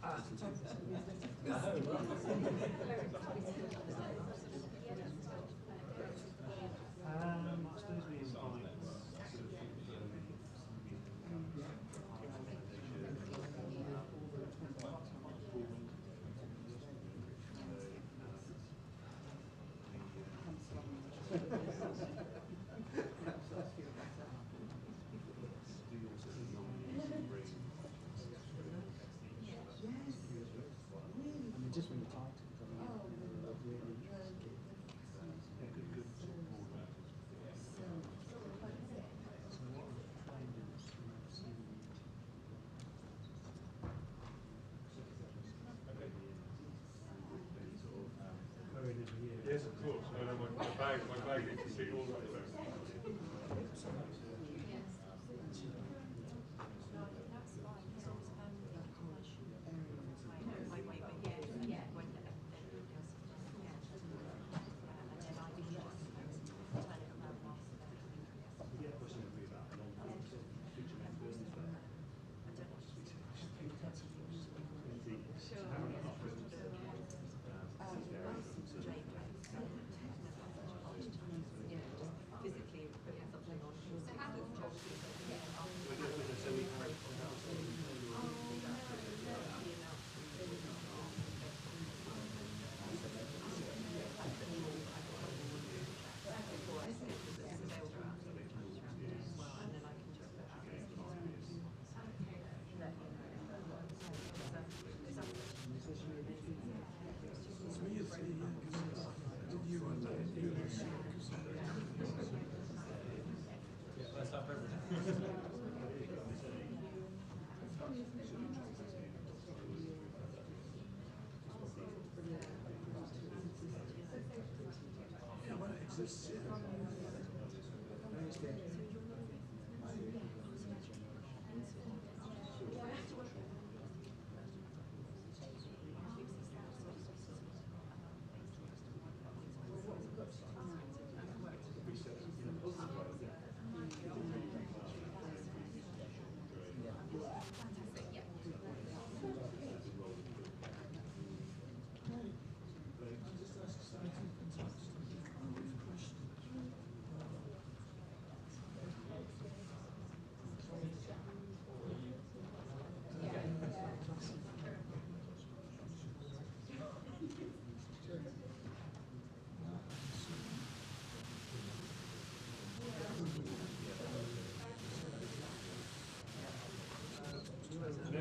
suppose we invite just from the title, Yes, of course. I know my bag needs to sit all the way there.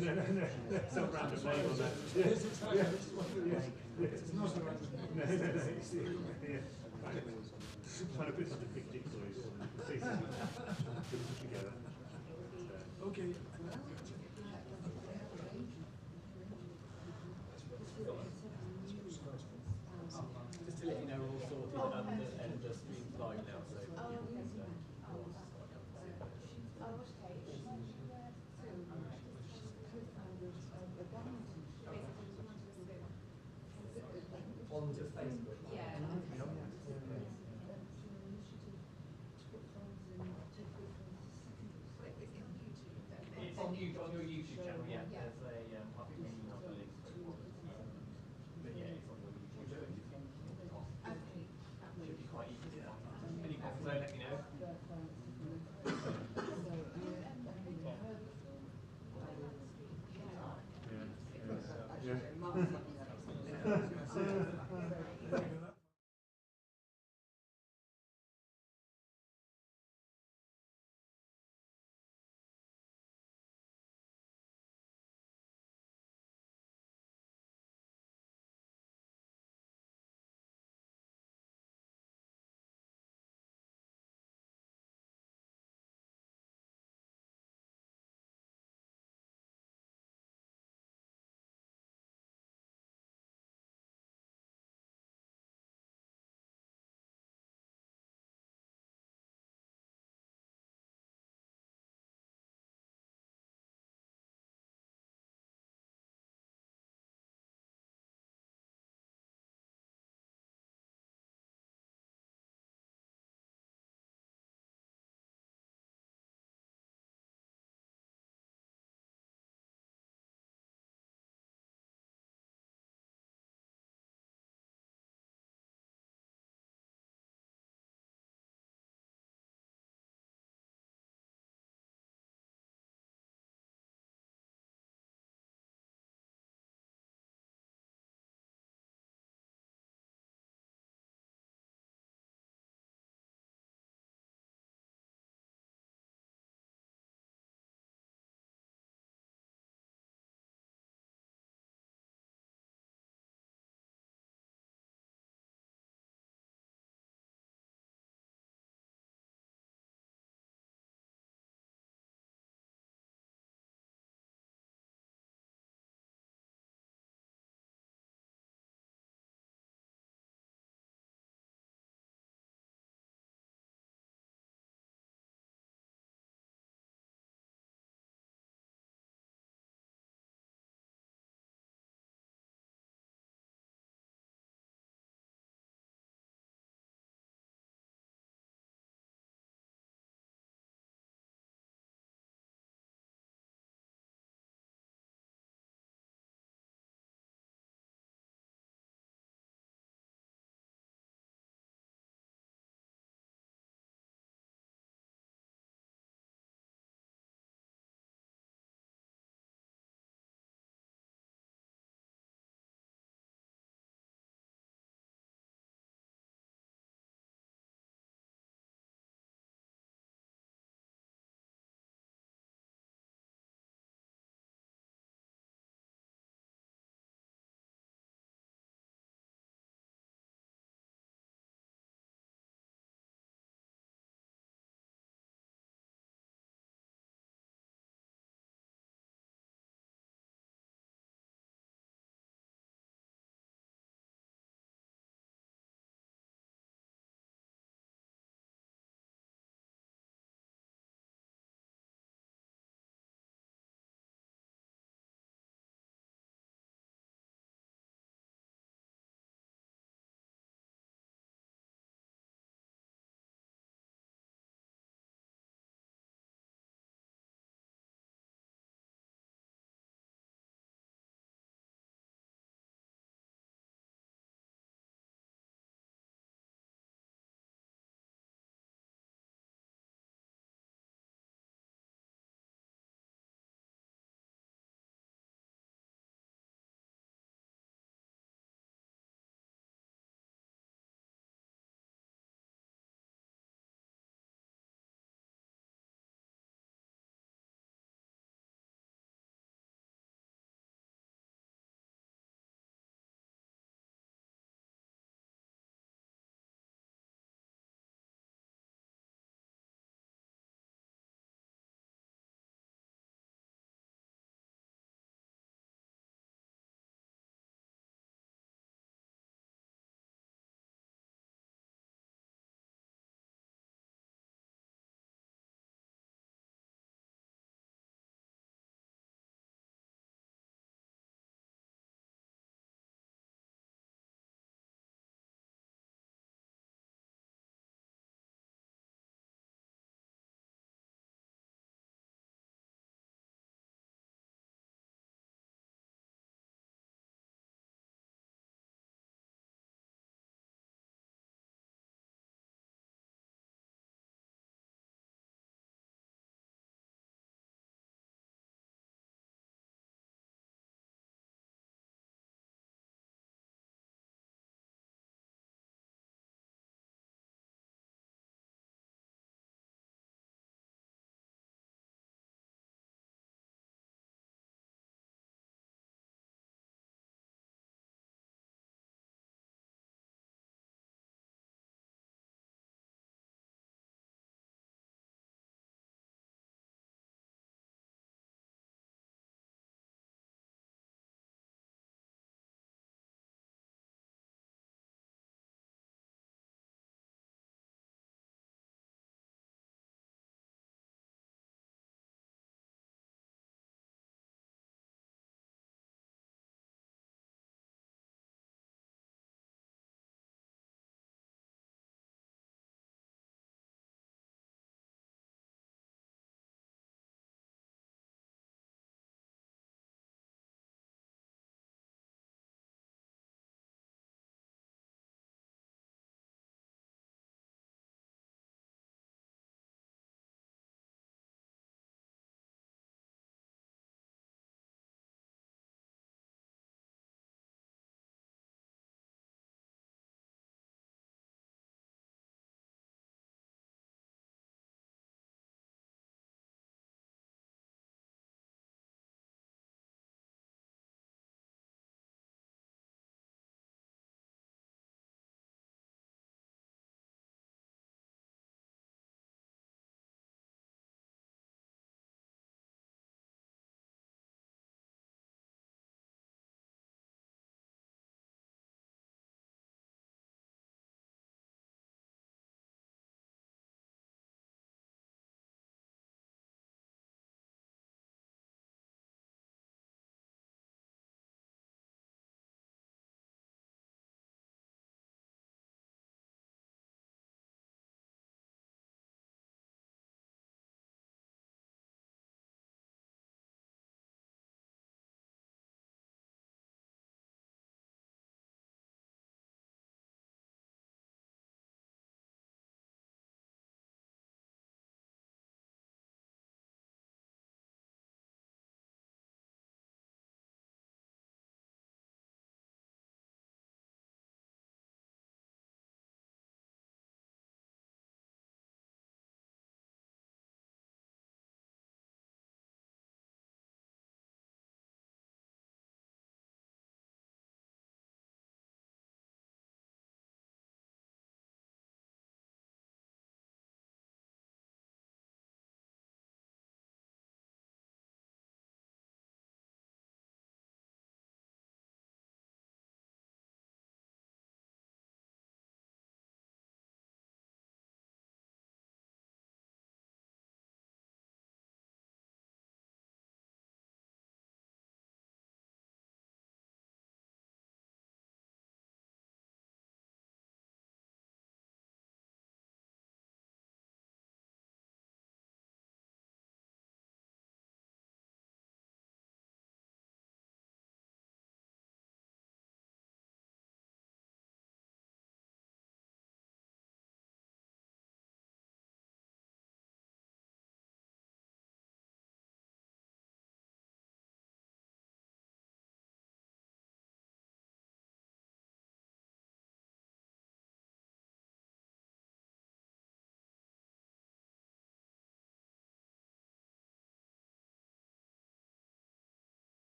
No. Some random name on that. Yes, it's not a random. No. Trying to put something big jigsaws together. Okay. Just to let you know, we're all sorted and the stream's live now, so. Onto Facebook. Yeah. It's on your YouTube channel, yeah. There's a I think we emailed the link. But yeah, it's on your YouTube channel. Should be quite easy to find. Any questions, let me know. Yeah.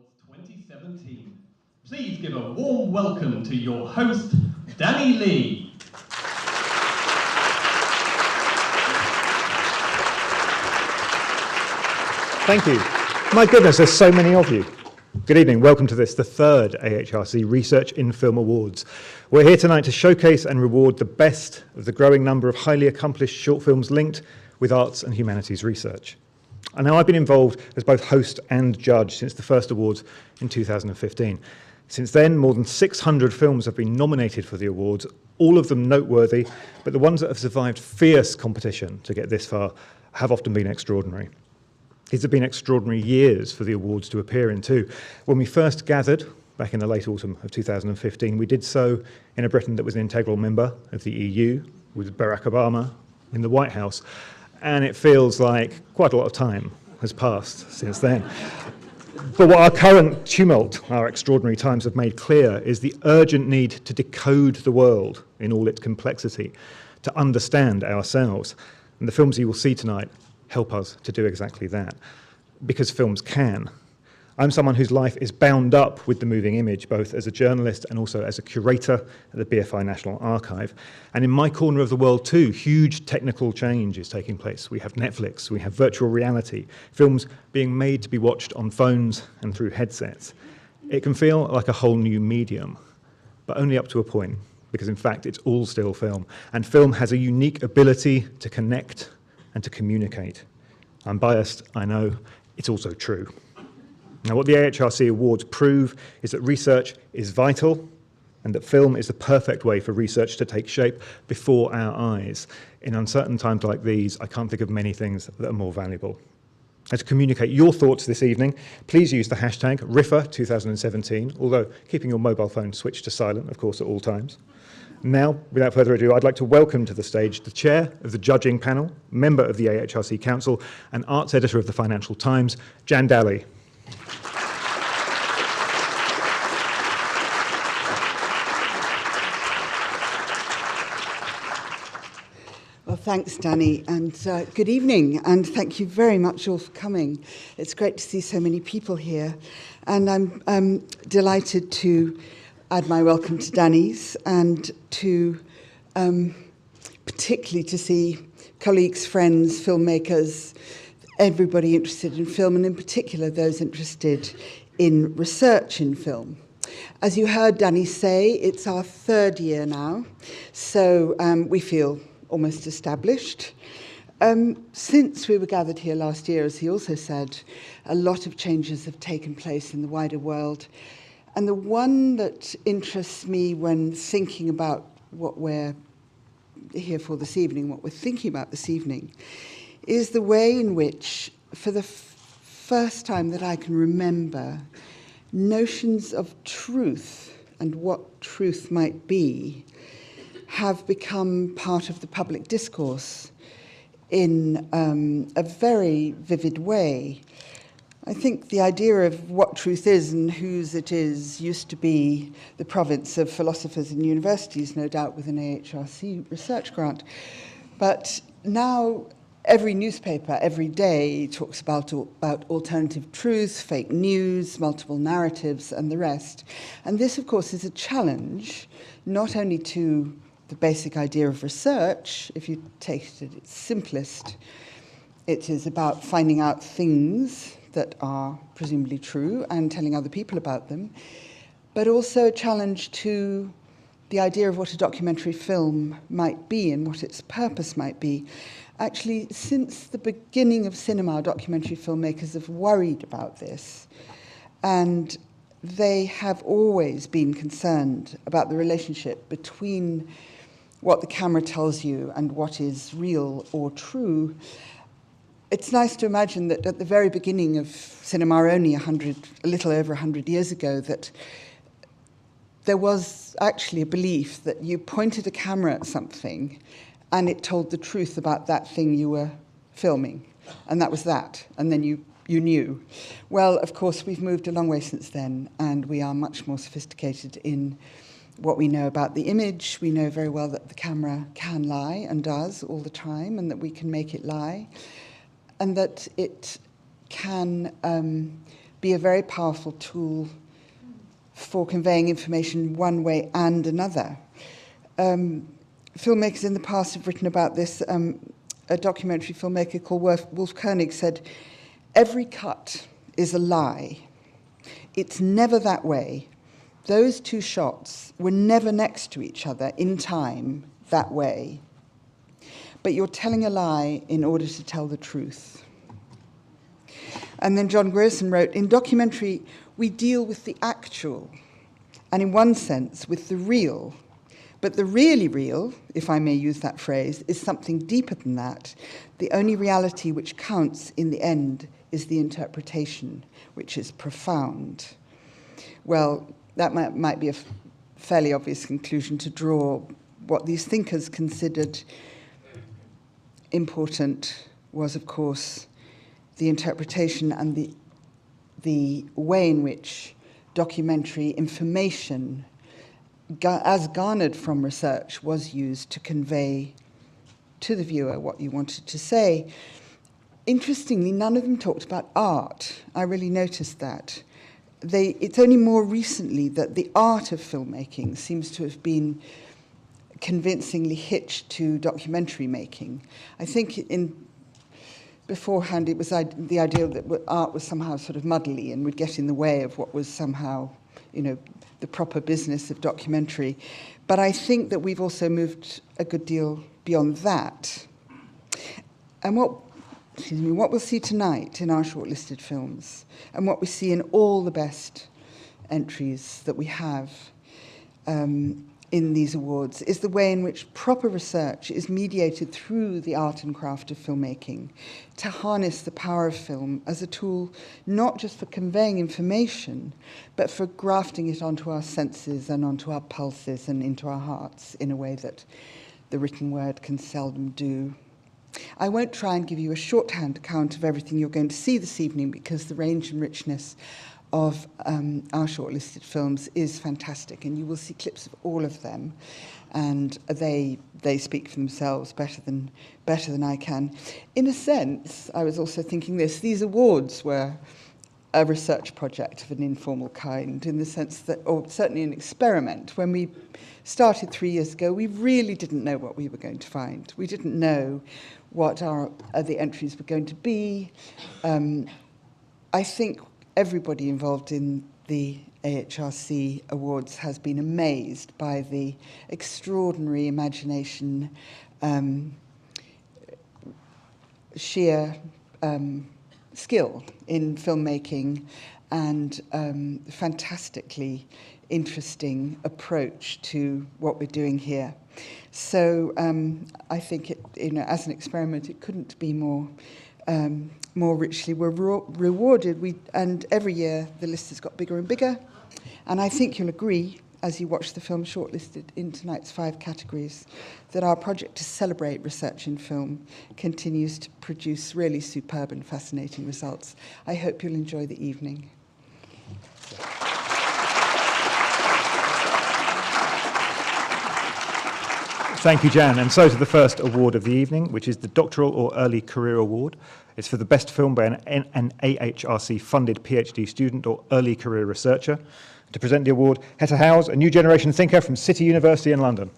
Awards 2017. Please give a warm welcome to your host, Danny Lee. Thank you. My goodness, there's so many of you. Good evening, welcome to this, the third AHRC Research in Film Awards. We're here tonight to showcase and reward the best of the growing number of highly accomplished short films linked with arts and humanities research. And now I've been involved as both host and judge since the first awards in 2015. Since then, more than 600 films have been nominated for the awards, all of them noteworthy, but the ones that have survived fierce competition to get this far have often been extraordinary. These have been extraordinary years for the awards to appear in too. When we first gathered, back in the late autumn of 2015, we did so in a Britain that was an integral member of the EU, with Barack Obama in the White House, and it feels like quite a lot of time has passed since then. But what our current tumult, our extraordinary times have made clear is the urgent need to decode the world in all its complexity, to understand ourselves. And the films you will see tonight help us to do exactly that, because films can. I'm someone whose life is bound up with the moving image, both as a journalist and also as a curator at the BFI National Archive. And in my corner of the world too, huge technical change is taking place. We have Netflix, we have virtual reality, films being made to be watched on phones and through headsets. It can feel like a whole new medium, but only up to a point, because in fact it's all still film. And film has a unique ability to connect and to communicate. I'm biased, I know, it's also true. Now, what the AHRC Awards prove is that research is vital and that film is the perfect way for research to take shape before our eyes. In uncertain times like these, I can't think of many things that are more valuable. And to communicate your thoughts this evening, please use the hashtag RIFA2017, although keeping your mobile phone switched to silent, of course, at all times. Now, without further ado, I'd like to welcome to the stage the chair of the judging panel, member of the AHRC Council, and arts editor of the Financial Times, Jan Daly. Well, thanks, Danny, and good evening, and thank you very much all for coming. It's great to see so many people here, and I'm delighted to add my welcome to Danny's and to particularly to see colleagues, friends, filmmakers, everybody interested in film, and in particular those interested in research in film. As you heard Danny say, it's our third year now, so we feel almost established. Since we were gathered here last year, as he also said, a lot of changes have taken place in the wider world. And the one that interests me when thinking about what we're here for this evening, what we're thinking about this evening, is the way in which, for the first time that I can remember, notions of truth and what truth might be have become part of the public discourse in a very vivid way. I think the idea of what truth is and whose it is used to be the province of philosophers and universities, no doubt with an AHRC research grant. But now every newspaper, every day, talks about alternative truth, fake news, multiple narratives, and the rest. And this, of course, is a challenge, not only to the basic idea of research. If you take it at its simplest, it is about finding out things that are presumably true and telling other people about them, but also a challenge to the idea of what a documentary film might be and what its purpose might be. Actually, since the beginning of cinema, documentary filmmakers have worried about this, and they have always been concerned about the relationship between what the camera tells you and what is real or true. It's nice to imagine that at the very beginning of cinema, only a little over 100 years ago, that there was actually a belief that you pointed a camera at something and it told the truth about that thing you were filming. And that was that. And then you knew. Well, of course, we've moved a long way since then, and we are much more sophisticated in what we know about the image. We know very well that the camera can lie and does all the time, and that we can make it lie. And that it can be a very powerful tool for conveying information one way and another. Filmmakers in the past have written about this. A documentary filmmaker called Wolf Koenig said, "Every cut is a lie. It's never that way. Those two shots were never next to each other in time that way. But you're telling a lie in order to tell the truth." And then John Grierson wrote, "In documentary, we deal with the actual, and in one sense, with the real. But the really real, if I may use that phrase, is something deeper than that. The only reality which counts in the end is the interpretation, which is profound." Well, that might be a fairly obvious conclusion to draw. What these thinkers considered important was, of course, the interpretation and the way in which documentary information, as garnered from research, was used to convey to the viewer what you wanted to say. Interestingly, none of them talked about art. I really noticed that. It's only more recently that the art of filmmaking seems to have been convincingly hitched to documentary making. I think beforehand it was the idea that art was somehow sort of muddly and would get in the way of what was somehow, the proper business of documentary. But I think that we've also moved a good deal beyond that. And what we'll see tonight in our shortlisted films, and what we see in all the best entries that we have in these awards, is the way in which proper research is mediated through the art and craft of filmmaking to harness the power of film as a tool not just for conveying information, but for grafting it onto our senses and onto our pulses and into our hearts in a way that the written word can seldom do. I won't try and give you a shorthand account of everything you're going to see this evening, because the range and richness of our shortlisted films is fantastic, and you will see clips of all of them, and they speak for themselves better than I can. In a sense, I was also thinking these awards were a research project of an informal kind, in the sense that, or certainly an experiment. When we started 3 years ago, we really didn't know what we were going to find. We didn't know what the entries were going to be. I think everybody involved in the AHRC Awards has been amazed by the extraordinary imagination, sheer skill in filmmaking, and fantastically interesting approach to what we're doing here. So I think as an experiment, it couldn't be more richly rewarded. And every year the list has got bigger and bigger. And I think you'll agree, as you watch the film shortlisted in tonight's 5 categories, that our project to celebrate research in film continues to produce really superb and fascinating results. I hope you'll enjoy the evening. Thank you, Jan. And so to the first award of the evening, which is the Doctoral or Early Career Award. It's for the best film by an AHRC-funded PhD student or early career researcher. To present the award, Hetta Howes, a new generation thinker from City University in London.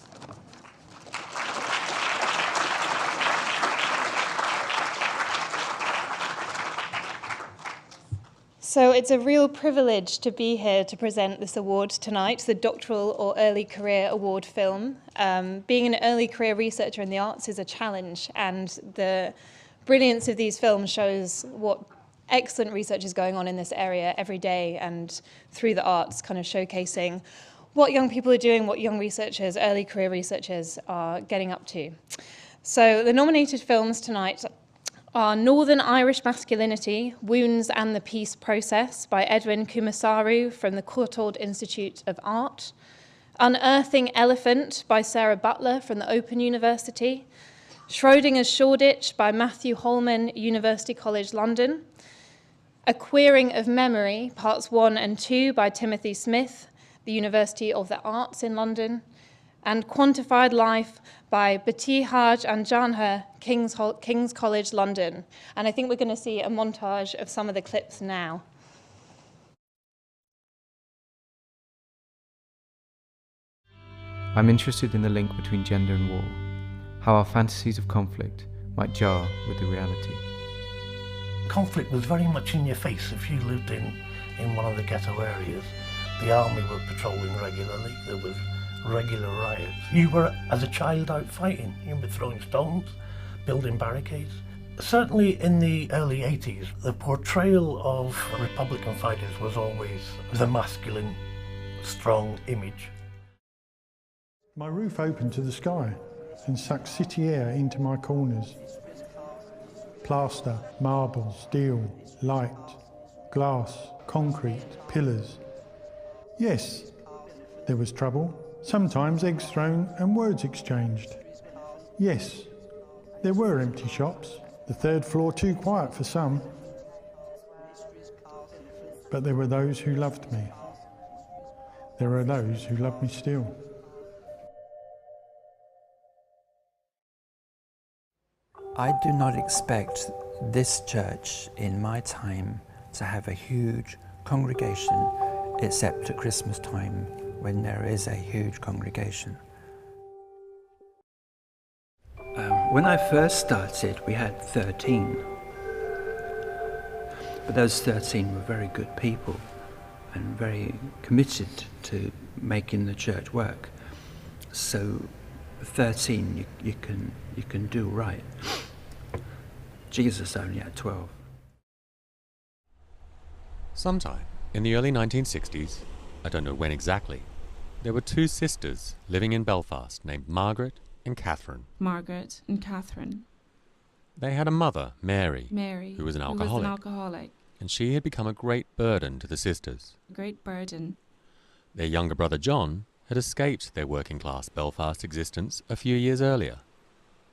So it's a real privilege to be here to present this award tonight, the Doctoral or Early Career Award film. Being an early career researcher in the arts is a challenge, and the brilliance of these films shows what excellent research is going on in this area every day, and through the arts kind of showcasing what young people are doing, what young researchers, early career researchers are getting up to. So the nominated films tonight are Northern Irish Masculinity, Wounds and the Peace Process by Edwin Kumasaru from the Courtauld Institute of Art, Unearthing Elephant by Sarah Butler from the Open University, Schrodinger's Shoreditch by Matthew Holman, University College London, A Queering of Memory, Parts 1 and 2 by Timothy Smith, the University of the Arts in London, and Quantified Life by Batihaj and Janha, King's College London. And I think we're going to see a montage of some of the clips now. I'm interested in the link between gender and war, how our fantasies of conflict might jar with the reality. Conflict was very much in your face if you lived in one of the ghetto areas. The army were patrolling regularly, there was regular riots. You were, as a child, out fighting. You were throwing stones, building barricades. Certainly in the early 80s, the portrayal of Republican fighters was always the masculine, strong image. My roof opened to the sky and sucked city air into my corners. Plaster, marble, steel, light, glass, concrete, pillars. Yes, there was trouble, sometimes eggs thrown and words exchanged. Yes, there were empty shops, the third floor too quiet for some. But there were those who loved me. There are those who love me still. I do not expect this church in my time to have a huge congregation except at Christmas time when there is a huge congregation. When I first started, we had 13. But those 13 were very good people and very committed to making the church work. So 13 you can do right. Jesus only had 12. Sometime in the early 1960s, I don't know when exactly, there were two sisters living in Belfast named Margaret and Catherine. Margaret and Catherine. They had a mother, Mary, Mary, who was an alcoholic, and she had become a great burden to the sisters. A great burden. Their younger brother John had escaped their working-class Belfast existence a few years earlier,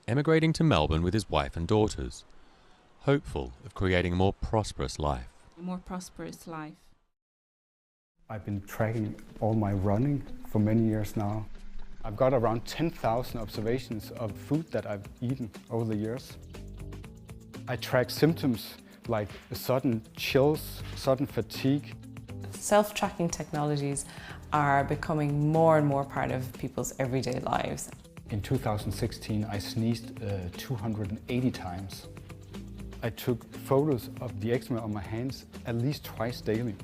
emigrating to Melbourne with his wife and daughters, hopeful of creating a more prosperous life. A more prosperous life. I've been tracking all my running for many years now. I've got around 10,000 observations of food that I've eaten over the years. I track symptoms like sudden chills, sudden fatigue. Self-tracking technologies are becoming more and more part of people's everyday lives. In 2016, I sneezed 280 times. I took photos of the eczema on my hands at least twice daily.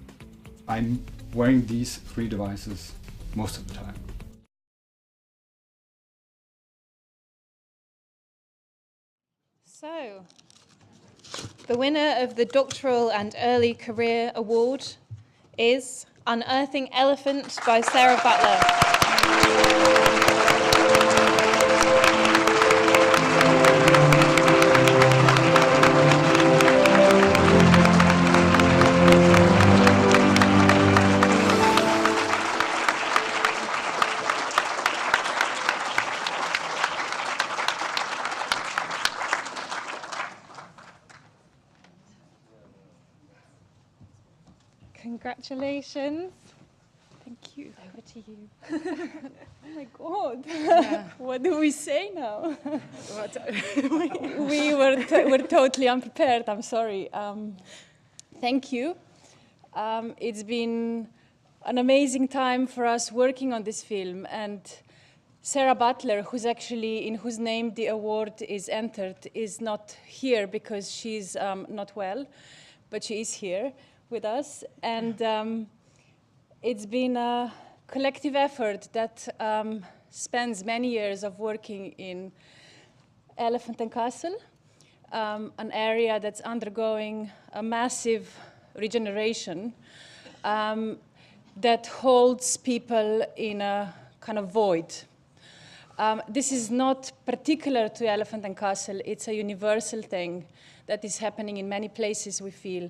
I'm wearing these 3 devices most of the time. So, the winner of the Doctoral and Early Career Award is Unearthing Elephant by Sarah Butler. Congratulations. Thank you. Over to you. Oh my God. Yeah. What do we say now? We're totally unprepared. I'm sorry. Thank you. It's been an amazing time for us working on this film, and Sarah Butler, in whose name the award is entered, is not here because she's not well, but she is here with us, and it's been a collective effort that spans many years of working in Elephant and Castle, an area that's undergoing a massive regeneration that holds people in a kind of void. This is not particular to Elephant and Castle, it's a universal thing that is happening in many places, we feel.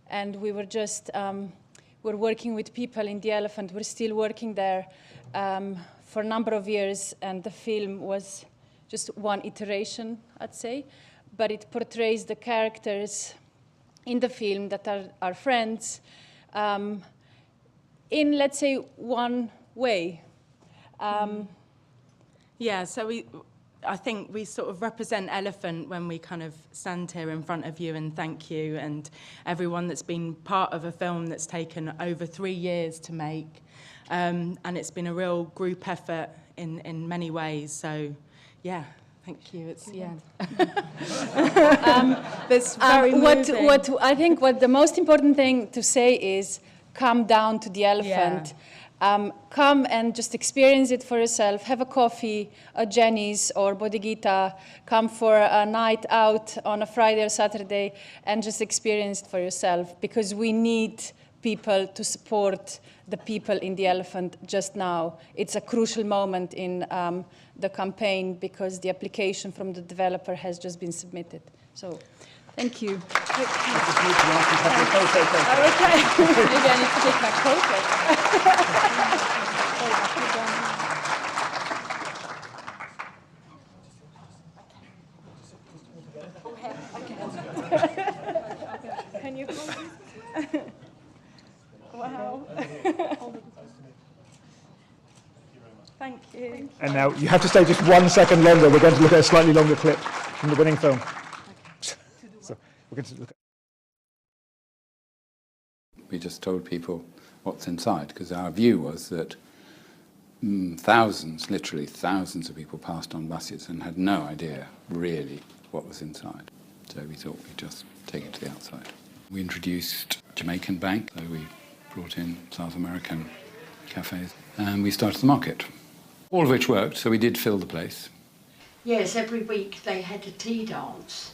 And we were just, we're working with people in the Elephant. We're still working there for a number of years, and the film was just one iteration, I'd say. But it portrays the characters in the film that are our friends in, let's say, one way. Yeah, so I think we sort of represent elephant when we kind of stand here in front of you and thank you and everyone that's been part of a film that's taken over 3 years to make. And it's been a real group effort in many ways. So, yeah, thank you. It's, yeah. That's very moving. What I think what the most important thing to say is come down to the elephant. Yeah. Come and just experience it for yourself. Have a coffee at Jenny's or Bodeguita. Come for a night out on a Friday or Saturday and just experience it for yourself, because we need people to support the people in the elephant just now. It's a crucial moment in the campaign because the application from the developer has just been submitted. So, thank you. Okay. Maybe I need to take my coat off. Can you hold this? Wow. Thank you. And now you have to stay just 1 second longer. We're going to look at a slightly longer clip from the winning film. So we're going to look at. We just told people what's inside, because our view was that thousands, literally thousands of people passed on buses and had no idea really what was inside. So we thought we'd just take it to the outside. We introduced Jamaican Bank, so we brought in South American cafes, and we started the market, all of which worked, so we did fill the place. Yes, every week they had a tea dance,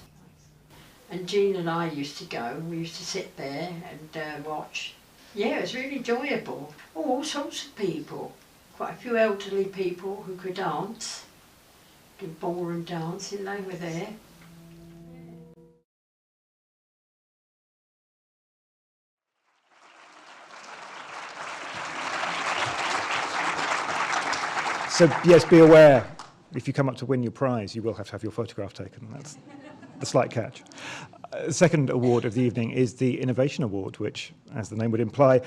and Jean and I used to go, and we used to sit there and watch. Yeah, it was really enjoyable. All sorts of people, quite a few elderly people who could dance, did ballroom dancing, they were there. So, yes, be aware, if you come up to win your prize, you will have to have your photograph taken. That's the slight catch. The second award of the evening is the Innovation Award, which, as the name would imply,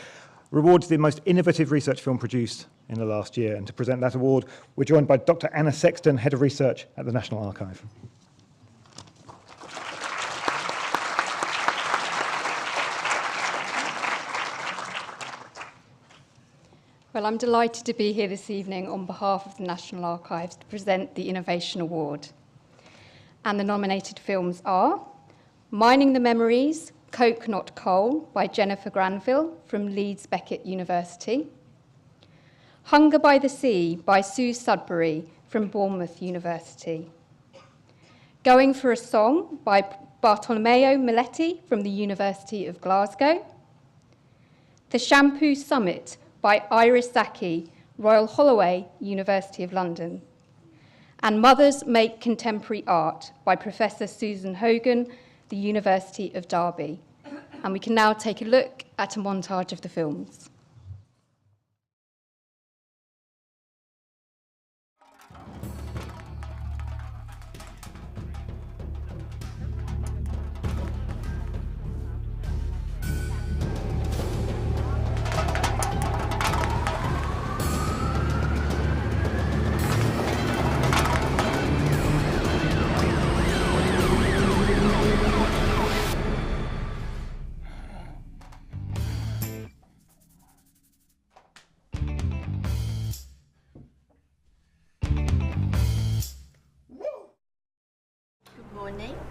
rewards the most innovative research film produced in the last year. And to present that award, we're joined by Dr. Anna Sexton, Head of Research at the National Archive. Well, I'm delighted to be here this evening on behalf of the National Archives to present the Innovation Award. And the nominated films are Mining the Memories, Coke Not Coal by Jennifer Granville from Leeds Beckett University, Hunger by the Sea by Sue Sudbury from Bournemouth University, Going for a Song by Bartolomeo Miletti from the University of Glasgow, The Shampoo Summit by Iris Zaki, Royal Holloway, University of London, and Mothers Make Contemporary Art by Professor Susan Hogan, the University of Derby. And we can now take a look at a montage of the films.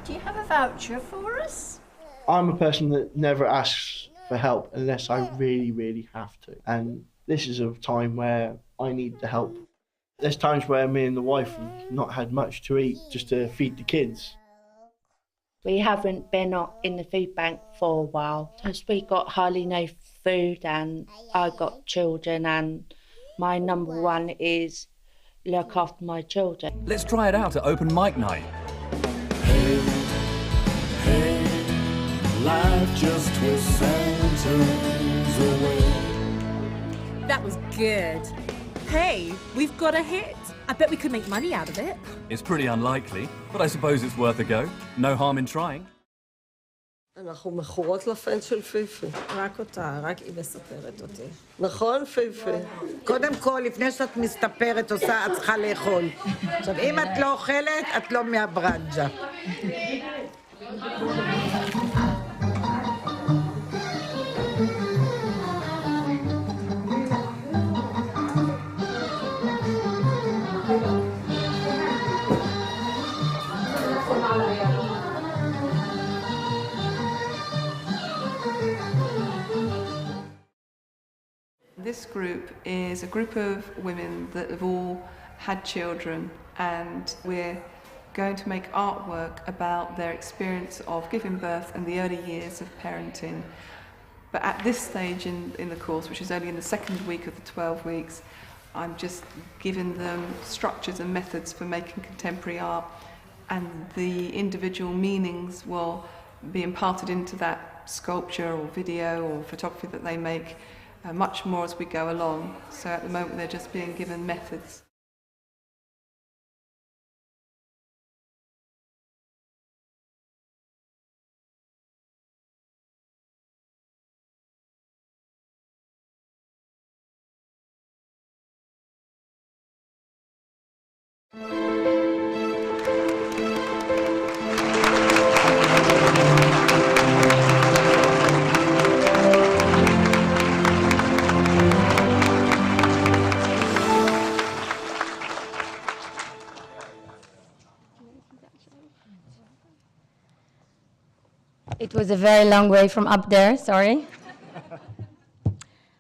Do you have a voucher for us? I'm a person that never asks for help unless I really, really have to. And this is a time where I need the help. There's times where me and the wife have not had much to eat just to feed the kids. We haven't been in the food bank for a while, because we got hardly no food and I got children, and my number one is look after my children. Let's try it out at open mic night. Life just twists and turns away. That was good. Hey, we've got a hit. I bet we could make money out of it. It's pretty unlikely, but I suppose it's worth a go. No harm in trying. אנחנו מכורות לפן של פיפי. רק אותה, רק היא מספרת אותי. נכון, פיפי? קודם כל, לפני שאת מסתפרת, את צריכה לאכול. עכשיו, אם את לא אוכלת, את לא מהברנג'ה. This group is a group of women that have all had children, and we're going to make artwork about their experience of giving birth and the early years of parenting. But at this stage in the course, which is only in the second week of the 12 weeks, I'm just giving them structures and methods for making contemporary art, and the individual meanings will be imparted into that sculpture or video or photography that they make much more as we go along. So at the moment they're just being given methods. It was a very long way from up there, sorry.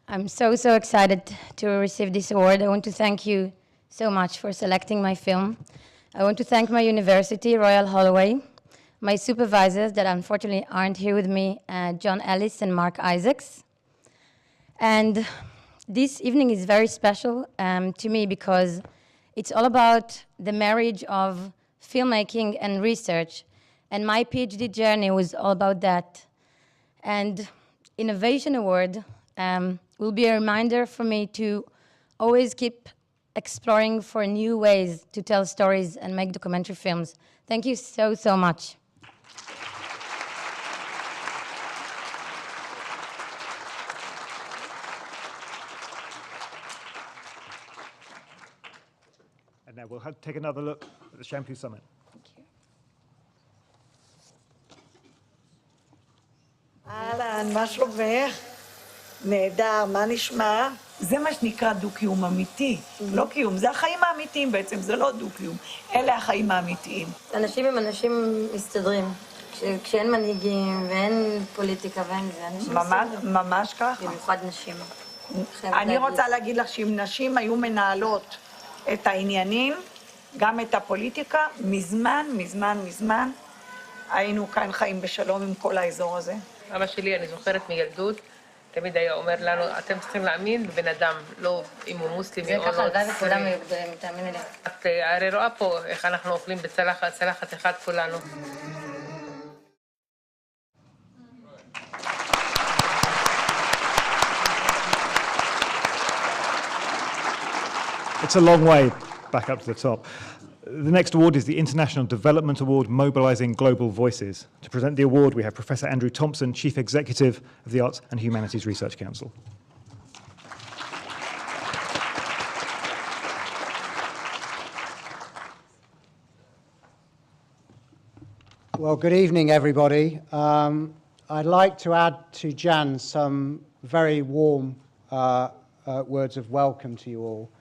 I'm so excited to receive this award. I want to thank you so much for selecting my film. I want to thank my university, Royal Holloway, my supervisors that unfortunately aren't here with me, John Ellis and Mark Isaacs. And this evening is very special to me because it's all about the marriage of filmmaking and research. And my PhD journey was all about that. And Innovation Award will be a reminder for me to always keep exploring for new ways to tell stories and make documentary films. Thank you so much. And now we'll take another look at the Shampoo Summit. אהלן, מה שלומך? נהדר, מה נשמע? זה מה שנקרא דו-קיום אמיתי. לא קיום, זה החיים האמיתיים בעצם, זה לא דו-קיום. אלה החיים האמיתיים. אנשים עם אנשים מסתדרים. כשאין מנהיגים ואין פוליטיקה ואין זה, אנשים מסתדרים. ממש ככה. במיוחד נשים. אני רוצה להגיד לך שאם נשים היו מנהלות את העניינים, גם את הפוליטיקה, מזמן, היינו כאן חיים בשלום עם כל האזור הזה. אבא שלי, אני זוכרת מילדות, תמיד היה אומר לנו, אתם צריכים להאמין בבן אדם, לא אם הוא מוסלמי או לא. זה ככה, הלוואי וכולם מגדולים, תאמיני לי. את הרי רואה פה איך אנחנו אוכלים בצלחת אחת כולנו. It's a long way back up to the top. The next award is the International Development Award, Mobilizing Global Voices. To present the award, we have Professor Andrew Thompson, Chief Executive of the Arts and Humanities Research Council. Well, good evening, everybody. I'd like to add to Jan some very warm words of welcome to you all.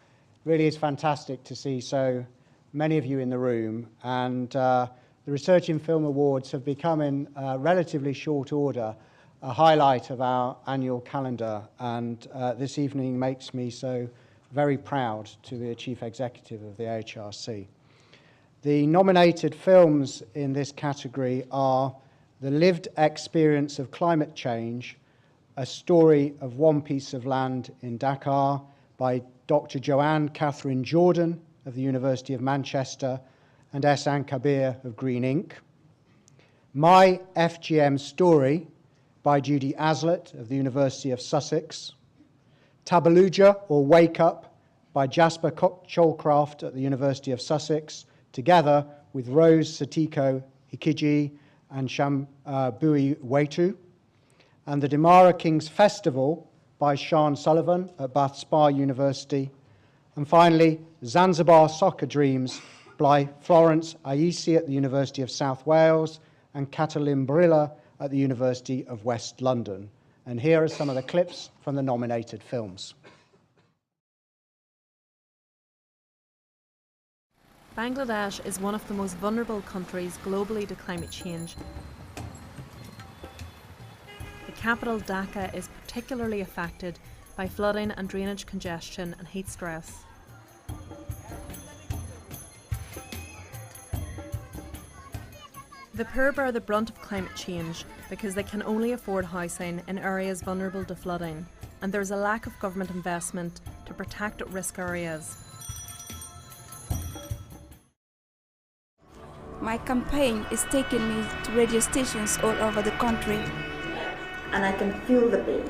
Really is fantastic to see so many of you in the room, and the Research in Film Awards have become in relatively short order a highlight of our annual calendar, and this evening makes me so very proud to be the Chief Executive of the AHRC. The nominated films in this category are The Lived Experience of Climate Change, A Story of One Piece of Land in Dakar by Dr. Joanne Catherine Jordan of the University of Manchester and Ehsan Kabir of Green Inc. My FGM Story by Judy Aslett of the University of Sussex. Tabaluja or Wake Up by Jasper Cholcraft at the University of Sussex, together with Rose Satiko Hikiji and Shambui Wetu, and the Damara Kings Festival by Sean Sullivan at Bath Spa University, and finally Zanzibar Soccer Dreams by Florence Aisi at the University of South Wales and Catalin Brilla at the University of West London. And here are some of the clips from the nominated films. Bangladesh is one of the most vulnerable countries globally to climate change. The capital Dhaka is particularly affected by flooding and drainage congestion and heat stress. The poor bear the brunt of climate change because they can only afford housing in areas vulnerable to flooding, and there is a lack of government investment to protect at-risk areas. My campaign is taking me to radio stations all over the country. And I can feel the pain.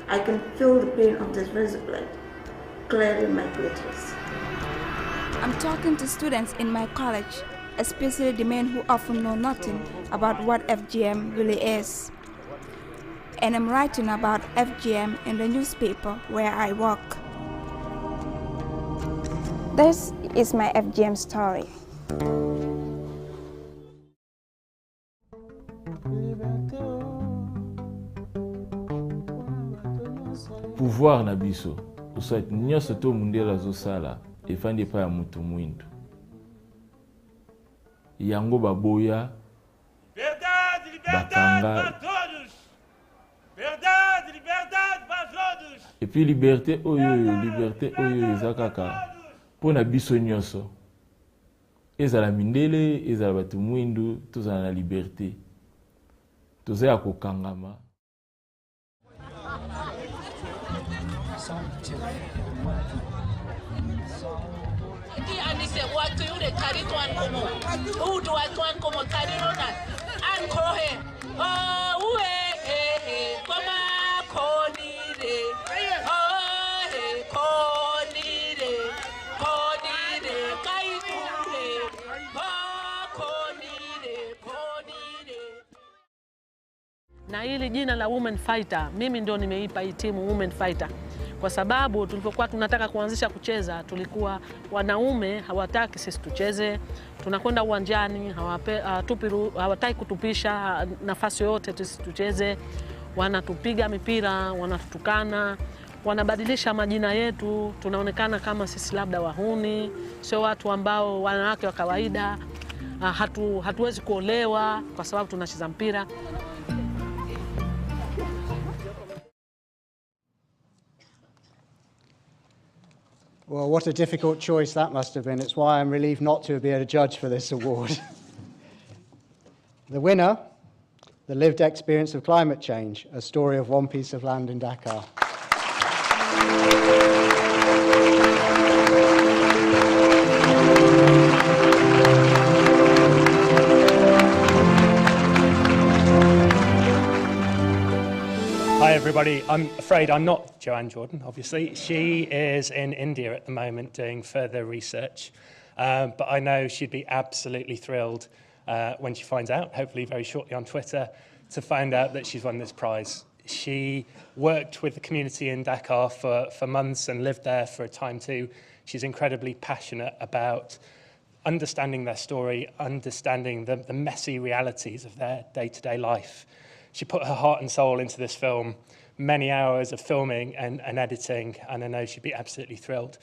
I can feel the pain of this razor blade clearing my clitoris. I'm talking to students in my college, especially the men who often know nothing about what FGM really is. And I'm writing about FGM in the newspaper where I work. This is my FGM story. Pouvoir na biso osait nyonso to mundela zosala efandi pa ya mutu mwindu yango baboya bakanga et puis liberté oyo eza kaka mpona biso nyonso ezala mindele ezala batu mwindu tozala na liberté toza ya kokangama. Na hili jina la women fighter, mimi ndio nimeipa hii timu women fighter. Kwa sababu tulipokuwa tunataka kuanzisha kucheza, tulikuwa wanaume hawataki sisi tucheze. Tunakwenda uwanjani, hawataki kutupisha nafasi yote sisi tucheze. Wanatupiga mipira, wanatutukana, wanabadilisha majina yetu. Tunaonekana kama sisi labda wahuni, sio watu ambao wanawake wa kawaida. Hatuwezi kuolewa kwa sababu tunacheza mpira. Well, what a difficult choice that must have been. It's why I'm relieved not to be a judge for this award. The winner, The Lived Experience of Climate Change, a story of one piece of land in Dakar. Hi everybody, I'm afraid I'm not Joanne Jordan, obviously. She is in India at the moment doing further research, but I know she'd be absolutely thrilled when she finds out, hopefully very shortly on Twitter, to find out that she's won this prize. She worked with the community in Dakar for months and lived there for a time too. She's incredibly passionate about understanding their story, understanding the messy realities of their day-to-day life. She put her heart and soul into this film, many hours of filming and editing, and I know she'd be absolutely thrilled.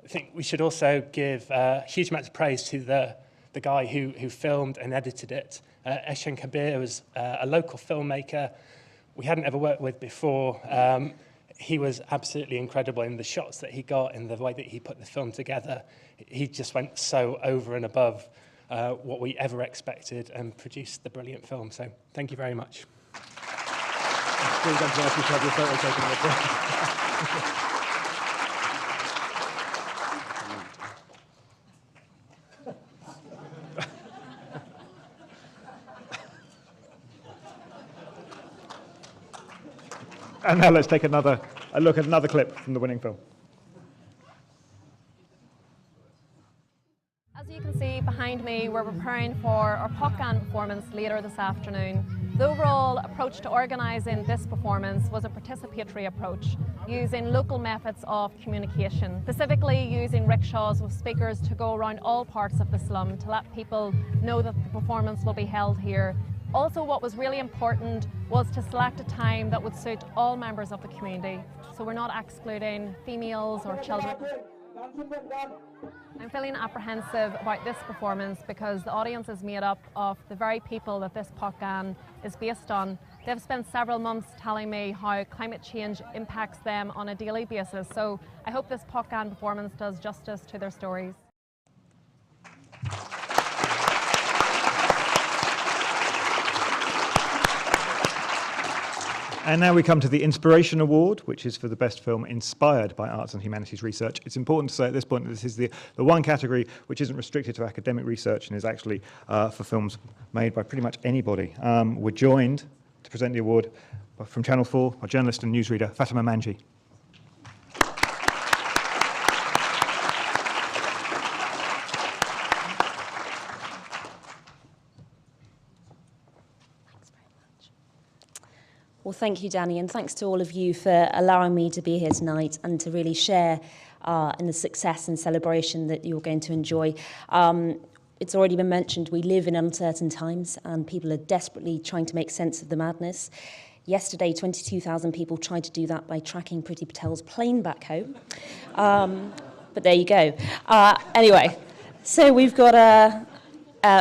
I think we should also give huge amounts of praise to the guy who filmed and edited it. Eshen Kabir was a local filmmaker we hadn't ever worked with before. He was absolutely incredible in the shots that he got, in the way that he put the film together. He just went so over and above what we ever expected and produced the brilliant film. So thank you very much. And now let's take a look at another clip from the winning film. As you can see behind me, me, we're preparing for our Popcan performance later this afternoon. The overall approach to organising this performance was a participatory approach, using local methods of communication, specifically using rickshaws with speakers to go around all parts of the slum to let people know that the performance will be held here. Also, what was really important was to select a time that would suit all members of the community, so we're not excluding females or children. I'm feeling apprehensive about this performance because the audience is made up of the very people that this Popcan is based on. They've spent several months telling me how climate change impacts them on a daily basis, so I hope this Popcan performance does justice to their stories. And now we come to the Inspiration Award, which is for the best film inspired by arts and humanities research. It's important to say at this point that this is the one category which isn't restricted to academic research and is actually for films made by pretty much anybody. We're joined to present the award from Channel 4, our journalist and newsreader, Fatima Manji. Well, thank you, Danny, and thanks to all of you for allowing me to be here tonight and to really share in the success and celebration that you're going to enjoy. It's already been mentioned, we live in uncertain times and people are desperately trying to make sense of the madness. Yesterday, 22,000 people tried to do that by tracking Priti Patel's plane back home. But there you go. Anyway, so we've got a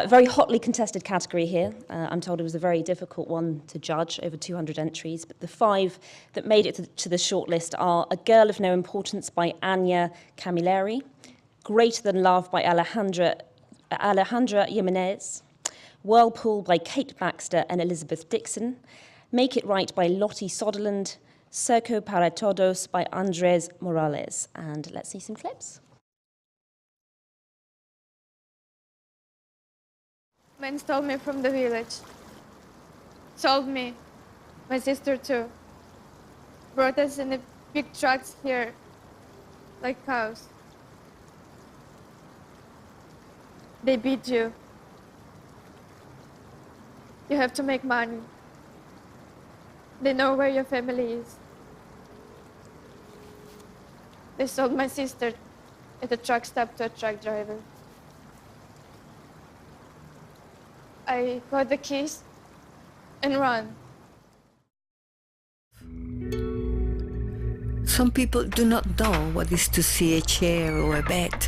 very hotly contested category here. I'm told it was a very difficult one to judge, over 200 entries, but the 5 that made it to the shortlist are A Girl of No Importance by Anya Camilleri, Greater Than Love by Alejandra Jimenez, Whirlpool by Kate Baxter and Elizabeth Dixon, Make It Right by Lottie Soderland, Circo para Todos by Andres Morales. And let's see some clips. Men stole me from the village. Sold me. My sister too. Brought us in the big trucks here, like cows. They beat you. You have to make money. They know where your family is. They sold my sister at a truck stop to a truck driver. I got the keys and run. Some people do not know what is to see a chair or a bed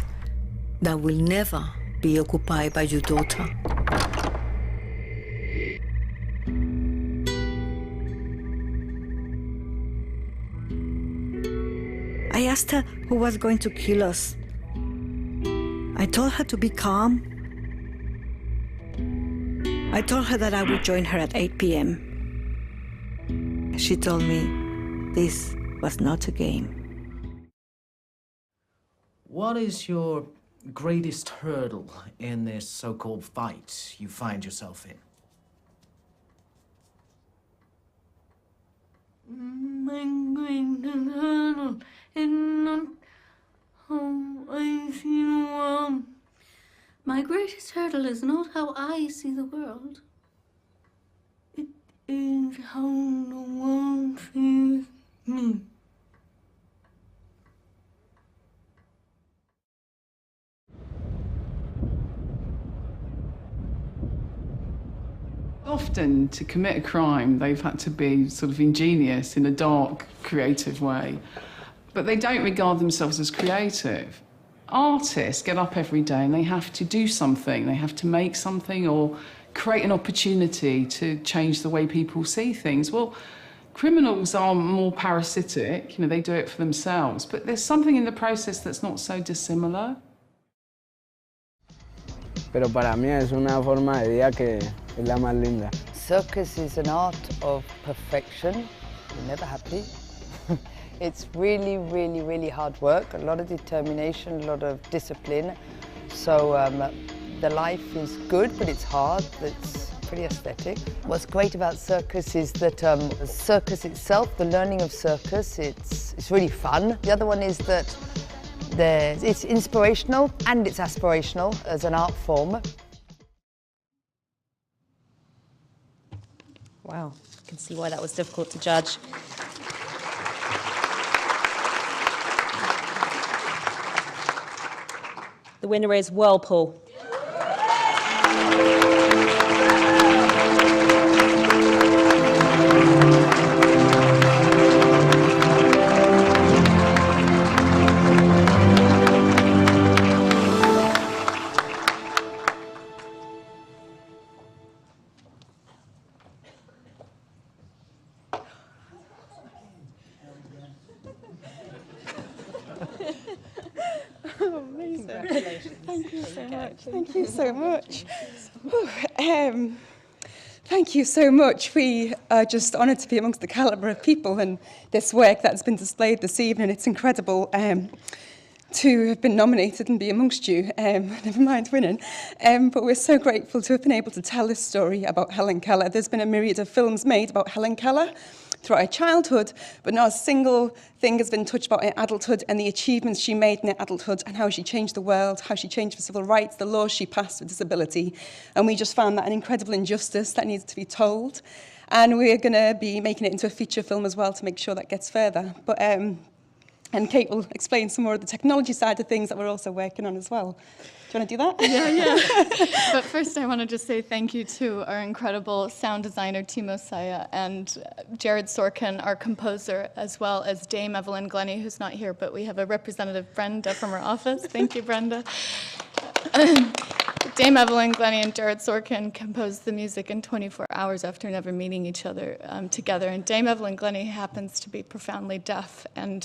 that will never be occupied by your daughter. I asked her who was going to kill us. I told her to be calm. I told her that I would join her at 8 p.m. She told me this was not a game. What is your greatest hurdle in this so-called fight you find yourself in? My greatest hurdle is not how I see the world. My greatest hurdle is not how I see the world. It is how the world sees me. Often, to commit a crime, they've had to be sort of ingenious in a dark, creative way. But they don't regard themselves as creative. Artists get up every day and they have to do something. They have to make something or create an opportunity to change the way people see things. Well, criminals are more parasitic, you know, they do it for themselves. But there's something in the process that's not so dissimilar. Pero para mí es una forma de vida que es la más linda. Circus is an art of perfection. You're never happy. It's really, really, really hard work, a lot of determination, a lot of discipline. So the life is good, but it's hard. It's pretty aesthetic. What's great about circus is that the circus itself, the learning of circus, it's really fun. The other one is that it's inspirational and it's aspirational as an art form. Wow, I can see why that was difficult to judge. The winner is Whirlpool. Amazing. Congratulations. Thank you so There you go. much. Thank you so much. Thank you so much. We are just honoured to be amongst the calibre of people and this work that's been displayed this evening. It's incredible to have been nominated and be amongst you, never mind winning. But we're so grateful to have been able to tell this story about Helen Keller. There's been a myriad of films made about Helen Keller throughout her childhood, but not a single thing has been touched about her adulthood and the achievements she made in her adulthood and how she changed the world, how she changed for civil rights, the laws she passed for disability. And we just found that an incredible injustice that needs to be told. And we're going to be making it into a feature film as well to make sure that gets further. But and Kate will explain some more of the technology side of things that we're also working on as well. Do you want to do that? Yeah. But first I want to just say thank you to our incredible sound designer, Timo Saya, and Jared Sorkin, our composer, as well as Dame Evelyn Glennie, who's not here, but we have a representative, Brenda, from our office. Thank you, Brenda. Dame Evelyn Glennie and Jared Sorkin composed the music in 24 hours after never meeting each other together. And Dame Evelyn Glennie happens to be profoundly deaf. And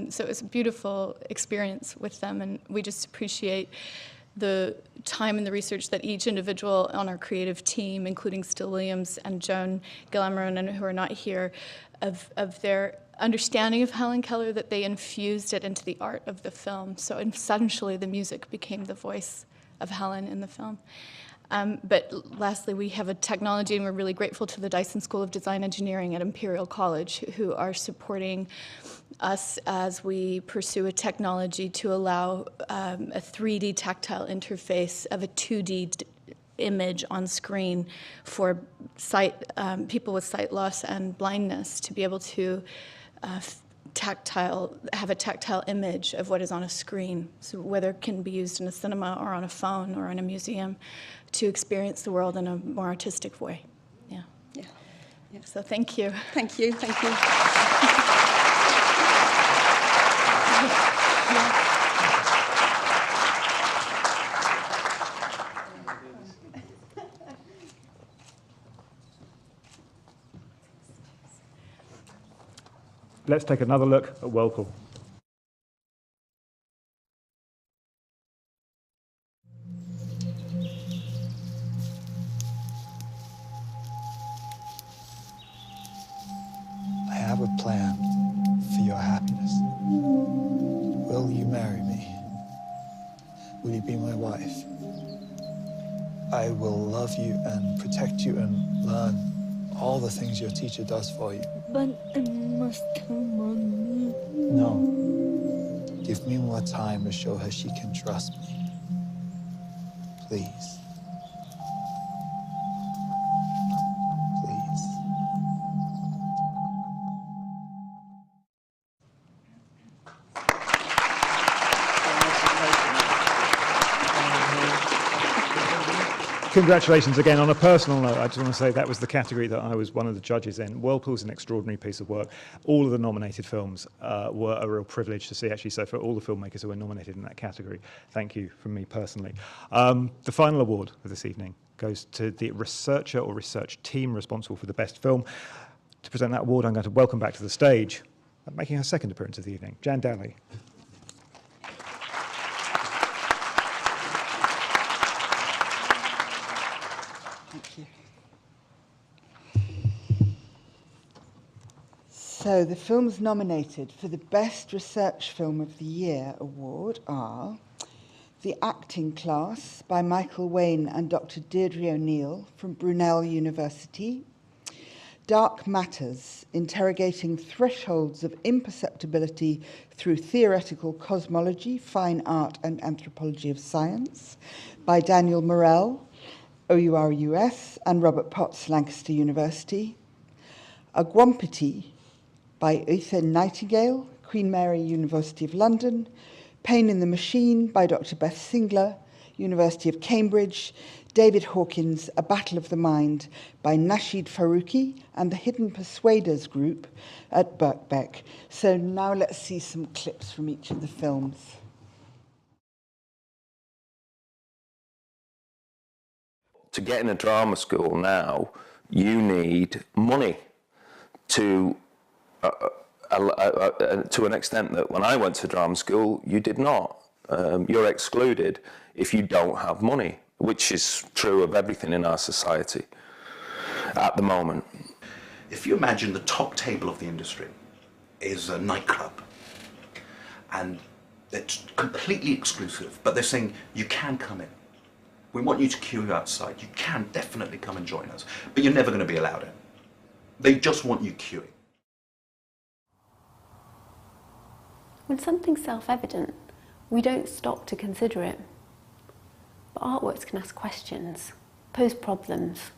so it was a beautiful experience with them. And we just appreciate the time and the research that each individual on our creative team, including Still Williams and Joan Gilamaron, who are not here, of their understanding of Helen Keller, that they infused it into the art of the film. So essentially the music became the voice of Helen in the film. But lastly, we have a technology, and we're really grateful to the Dyson School of Design Engineering at Imperial College, who are supporting us as we pursue a technology to allow a 3D tactile interface of a 2D image on screen for people with sight loss and blindness to be able to have a tactile image of what is on a screen, so whether it can be used in a cinema or on a phone or in a museum to experience the world in a more artistic way. Yeah. So thank you. Thank you. Thank you. Let's take another look at Whirlpool. I have a plan for your happiness. Will you marry me? Will you be my wife? I will love you and protect you and learn all the things your teacher does for you. But I must tell Mommy. No. Give me more time to show her she can trust me. Please. Please. Congratulations again. On a personal note, I just want to say that was the category that I was one of the judges in. Whirlpool's an extraordinary piece of work. All of the nominated films were a real privilege to see, actually. So for all the filmmakers who were nominated in that category, thank you from me personally. The final award of this evening goes to the researcher or research team responsible for the best film. To present that award, I'm going to welcome back to the stage, making her second appearance of the evening, Jan Daly. Thank you. So the films nominated for the Best Research Film of the Year award are The Acting Class by Michael Wayne and Dr. Deirdre O'Neill from Brunel University, Dark Matters, Interrogating Thresholds of Imperceptibility Through Theoretical Cosmology, Fine Art and Anthropology of Science by Daniel Morell, OURUS, and Robert Potts, Lancaster University. Agwampati by Uther Nightingale, Queen Mary, University of London, Pain in the Machine by Dr. Beth Singler, University of Cambridge, David Hawkins, A Battle of the Mind by Nasheed Faruqi and the Hidden Persuaders group at Birkbeck. So now let's see some clips from each of the films. To get in a drama school now, you need money to an extent that when I went to drama school, you did not. You're excluded if you don't have money, which is true of everything in our society at the moment. If you imagine the top table of the industry is a nightclub, and it's completely exclusive, but they're saying you can come in. We want you to queue outside. You can definitely come and join us, but you're never going to be allowed in. They just want you queuing. When something's self-evident, we don't stop to consider it. But artworks can ask questions, pose problems.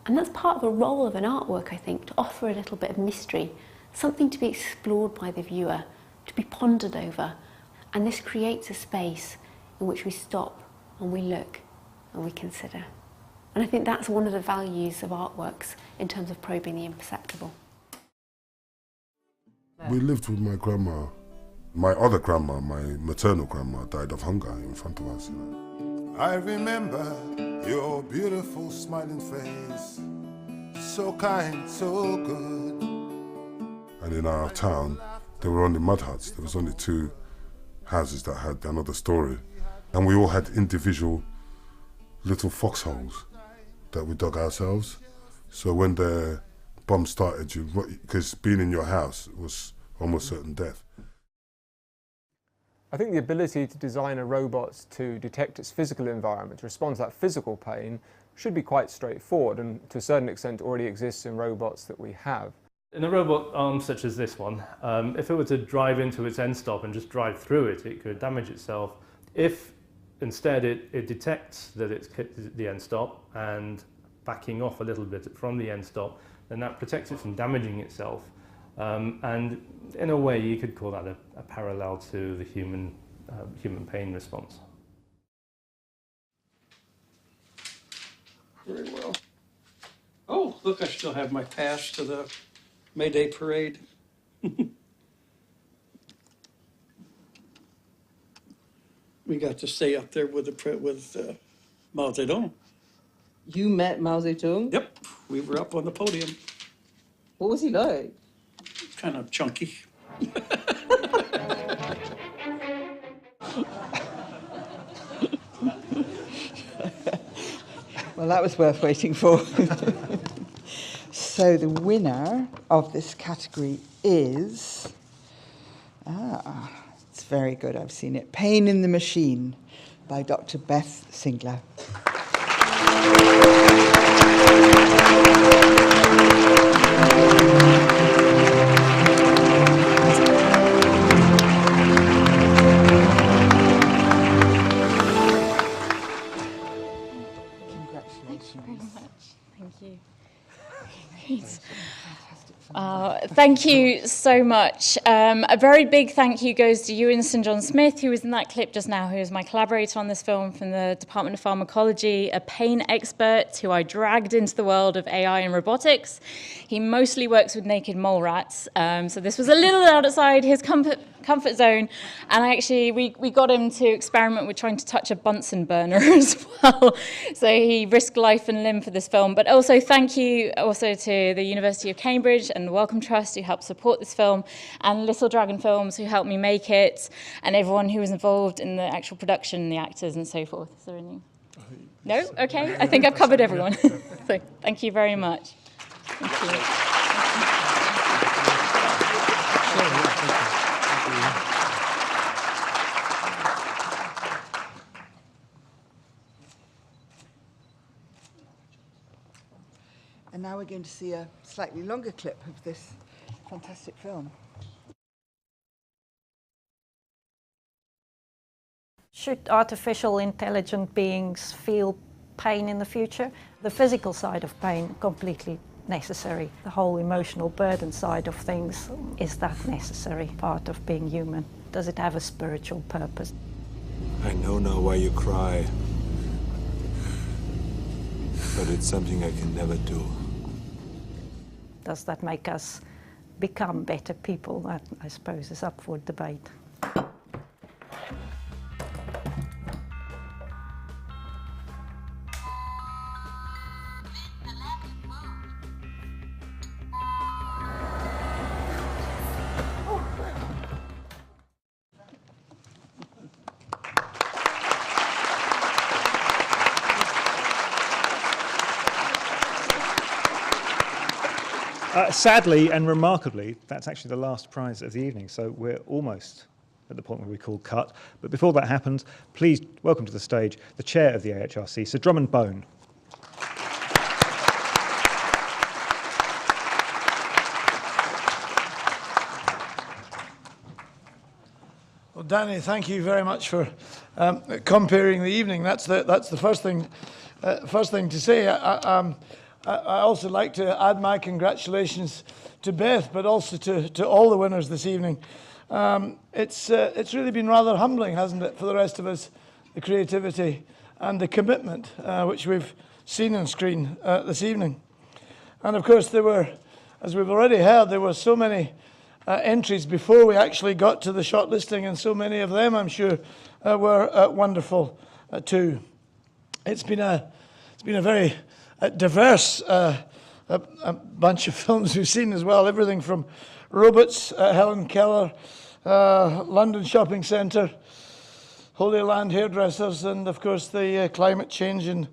And that's part of the role of an artwork, I think, to offer a little bit of mystery, something to be explored by the viewer, to be pondered over. And this creates a space in which we stop and we look and we consider. And I think that's one of the values of artworks in terms of probing the imperceptible. We lived with my grandma. My other grandma, my maternal grandma, died of hunger in front of us. I remember your beautiful smiling face, so kind, so good. And in our town, there were only mud huts. There was only 2 houses that had another story. And we all had individual little foxholes that we dug ourselves. So when the bomb started, because being in your house was almost certain death. I think the ability to design a robot to detect its physical environment, to respond to that physical pain, should be quite straightforward, and to a certain extent already exists in robots that we have. In a robot arm such as this one, if it were to drive into its end stop and just drive through it, it could damage itself. If instead it detects that it's the end stop and backing off a little bit from the end stop, then that protects it from damaging itself. And in a way, you could call that a parallel to the human pain response. Very well. Oh, look, I still have my pass to the May Day parade. We got to stay up there with Mao Zedong. You met Mao Zedong? Yep, we were up on the podium. What was he like? Kind of chunky. Well, that was worth waiting for. So the winner of this category is, it's very good, I've seen it, Pain in the Machine by Dr. Beth Singler. Thank you so much. A very big thank you goes to Ewan St. John Smith, who was in that clip just now, who is my collaborator on this film from the Department of Pharmacology, a pain expert who I dragged into the world of AI and robotics. He mostly works with naked mole rats, so this was a little outside his comfort zone, and we got him to experiment with trying to touch a Bunsen burner as well. So he risked life and limb for this film. But also thank you also to the University of Cambridge and the Wellcome Trust who helped support this film, and Little Dragon Films who helped me make it, and everyone who was involved in the actual production, the actors and so forth. Is there any? No? Okay. I think I've covered everyone. So thank you very much. Thank you. And now we're going to see a slightly longer clip of this fantastic film. Should artificial intelligent beings feel pain in the future? The physical side of pain completely necessary? The whole emotional burden side of things, is that necessary part of being human? Does it have a spiritual purpose? I know now why you cry, but it's something I can never do. Does that make us become better people? That, I suppose, is up for debate. Sadly and remarkably, that's actually the last prize of the evening, so we're almost at the point where we call cut. But before that happens, please welcome to the stage the chair of the AHRC, Sir Drummond Bone. Well, Danny, thank you very much for comparing the evening. That's the first thing to say. I also like to add my congratulations to Beth, but also to all the winners this evening. It's really been rather humbling, hasn't it, for the rest of us, the creativity and the commitment which we've seen on screen this evening. And of course, there were, as we've already heard, there were so many entries before we actually got to the shortlisting, and so many of them, I'm sure, were wonderful too. It's been a very diverse a bunch of films we've seen as well. Everything from Robots, Helen Keller, London Shopping Centre, Holy Land Hairdressers, and of course the climate change in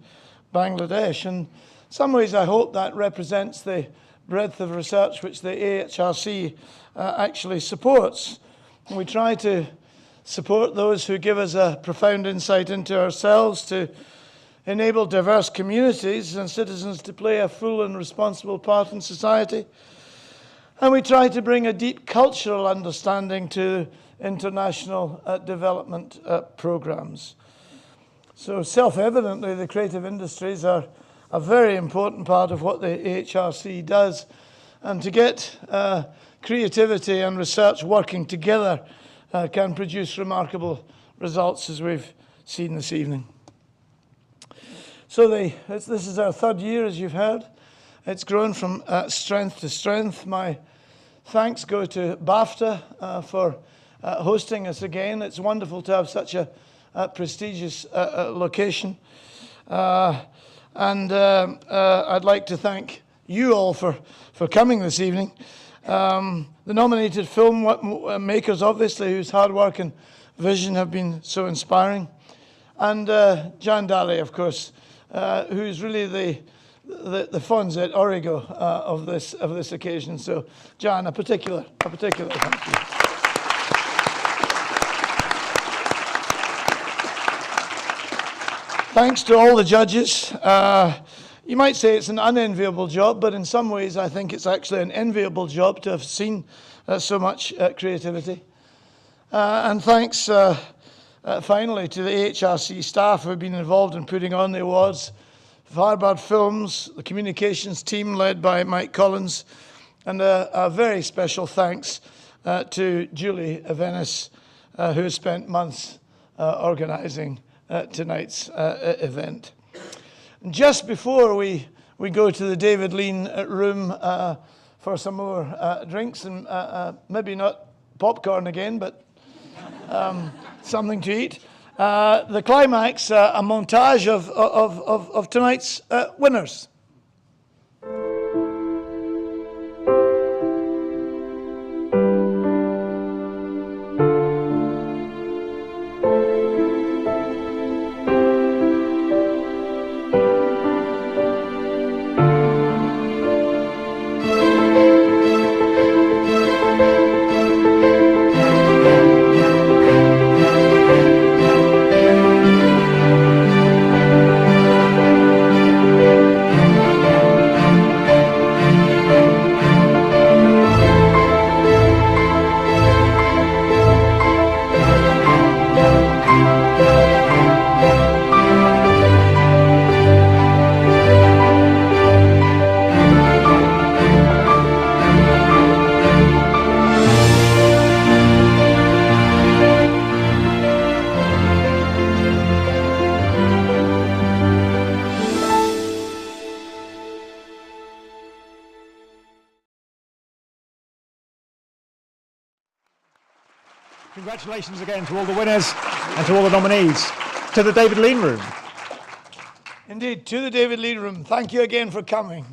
Bangladesh. And in some ways I hope that represents the breadth of research which the AHRC actually supports. And we try to support those who give us a profound insight into ourselves, to enable diverse communities and citizens to play a full and responsible part in society. And we try to bring a deep cultural understanding to international development programs. So self-evidently, the creative industries are a very important part of what the AHRC does. And to get creativity and research working together can produce remarkable results, as we've seen this evening. So this is our third year, as you've heard. It's grown from strength to strength. My thanks go to BAFTA for hosting us again. It's wonderful to have such a prestigious location. And I'd like to thank you all for coming this evening. The nominated film makers, obviously, whose hard work and vision have been so inspiring. And Jan Daly, of course, who's really the funds at Origo of this occasion. So, Jan, a particular thank you. Thanks to all the judges. You might say it's an unenviable job, but in some ways I think it's actually an enviable job to have seen so much creativity. And thanks finally to the AHRC staff who have been involved in putting on the awards, Firebird Films, the communications team led by Mike Collins, and a very special thanks to Julie Avenis, who has spent months organising tonight's event. Just before we go to the David Lean room for some more drinks and maybe not popcorn again, but something to eat. The climax, a montage of tonight's winners. Congratulations again to all the winners and to all the nominees. To the David Lean Room. Indeed, to the David Lean Room. Thank you again for coming.